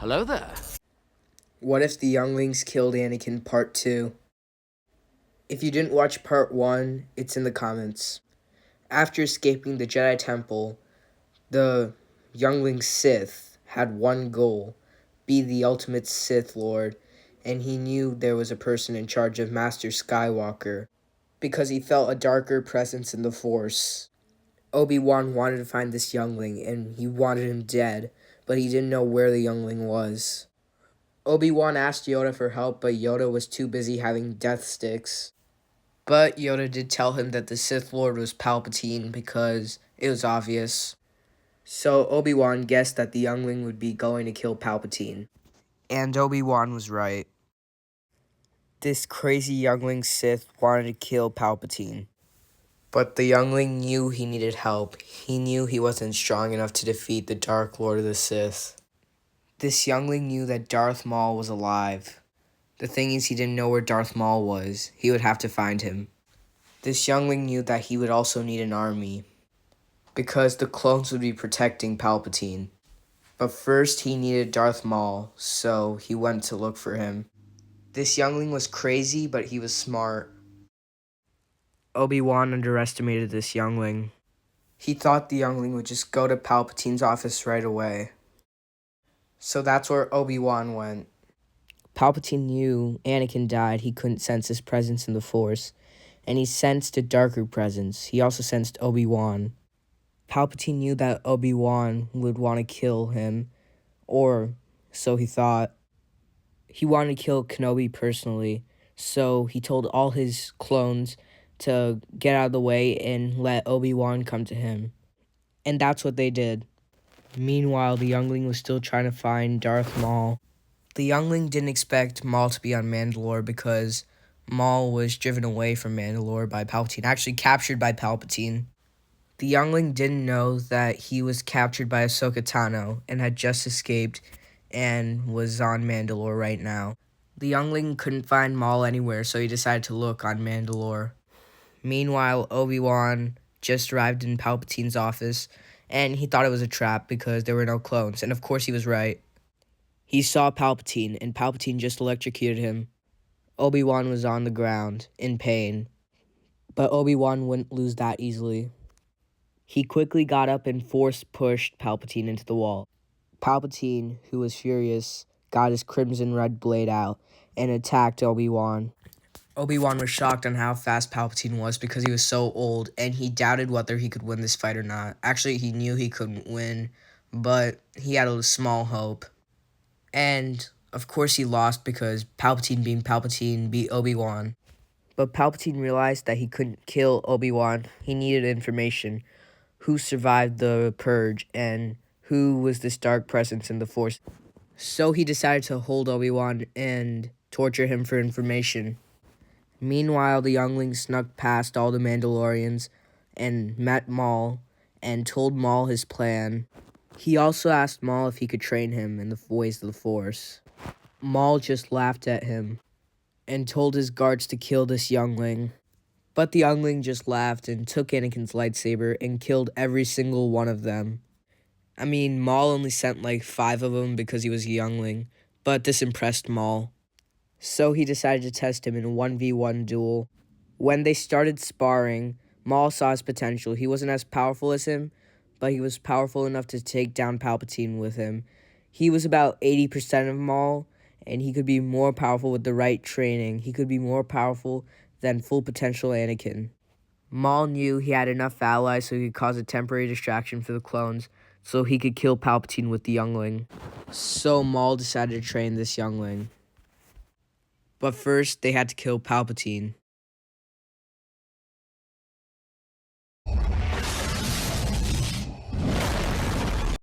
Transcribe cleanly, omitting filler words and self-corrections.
Hello there. What if the younglings killed Anakin Part 2? If you didn't watch Part 1, it's in the comments. After escaping the Jedi Temple, the youngling Sith had one goal: be the ultimate Sith Lord, and he knew there was a person in charge of Master Skywalker because he felt a darker presence in the Force. Obi-Wan wanted to find this youngling, and he wanted him dead, but he didn't know where the youngling was. Obi-Wan asked Yoda for help, but Yoda was too busy having death sticks. But Yoda did tell him that the Sith Lord was Palpatine because it was obvious. So Obi-Wan guessed that the youngling would be going to kill Palpatine. And Obi-Wan was right. This crazy youngling Sith wanted to kill Palpatine. But the youngling knew he needed help. He knew he wasn't strong enough to defeat the Dark Lord of the Sith. This youngling knew that Darth Maul was alive. The thing is, he didn't know where Darth Maul was. He would have to find him. This youngling knew that he would also need an army, because the clones would be protecting Palpatine. But first he needed Darth Maul, so he went to look for him. This youngling was crazy, but he was smart. Obi-Wan underestimated this youngling. He thought the youngling would just go to Palpatine's office right away. So that's where Obi-Wan went. Palpatine knew Anakin died. He couldn't sense his presence in the Force, and he sensed a darker presence. He also sensed Obi-Wan. Palpatine knew that Obi-Wan would want to kill him, or so he thought. He wanted to kill Kenobi personally, so he told all his clones to get out of the way and let Obi-Wan come to him. And that's what they did. Meanwhile, the youngling was still trying to find Darth Maul. The youngling didn't expect Maul to be on Mandalore because Maul was driven away from Mandalore by Palpatine, actually captured by Palpatine. The youngling didn't know that he was captured by Ahsoka Tano and had just escaped and was on Mandalore right now. The youngling couldn't find Maul anywhere, so he decided to look on Mandalore. Meanwhile, Obi-Wan just arrived in Palpatine's office, and he thought it was a trap because there were no clones, and of course he was right. He saw Palpatine, and Palpatine just electrocuted him. Obi-Wan was on the ground, in pain, but Obi-Wan wouldn't lose that easily. He quickly got up and force-pushed Palpatine into the wall. Palpatine, who was furious, got his crimson red blade out and attacked Obi-Wan. Obi-Wan was shocked on how fast Palpatine was because he was so old, and he doubted whether he could win this fight or not. Actually, he knew he couldn't win, but he had a small hope. And, of course, he lost because Palpatine being Palpatine beat Obi-Wan. But Palpatine realized that he couldn't kill Obi-Wan. He needed information. Who survived the Purge, and who was this dark presence in the Force. So he decided to hold Obi-Wan and torture him for information. Meanwhile, the youngling snuck past all the Mandalorians and met Maul and told Maul his plan. He also asked Maul if he could train him in the ways of the Force. Maul just laughed at him and told his guards to kill this youngling. But the youngling just laughed and took Anakin's lightsaber and killed every single one of them. I mean, Maul only sent like 5 of them because he was a youngling, but this impressed Maul. So he decided to test him in a 1v1 duel. When they started sparring, Maul saw his potential. He wasn't as powerful as him, but he was powerful enough to take down Palpatine with him. He was about 80% of Maul, and he could be more powerful with the right training. He could be more powerful than full potential Anakin. Maul knew he had enough allies so he could cause a temporary distraction for the clones, so he could kill Palpatine with the youngling. So Maul decided to train this youngling. But first, they had to kill Palpatine.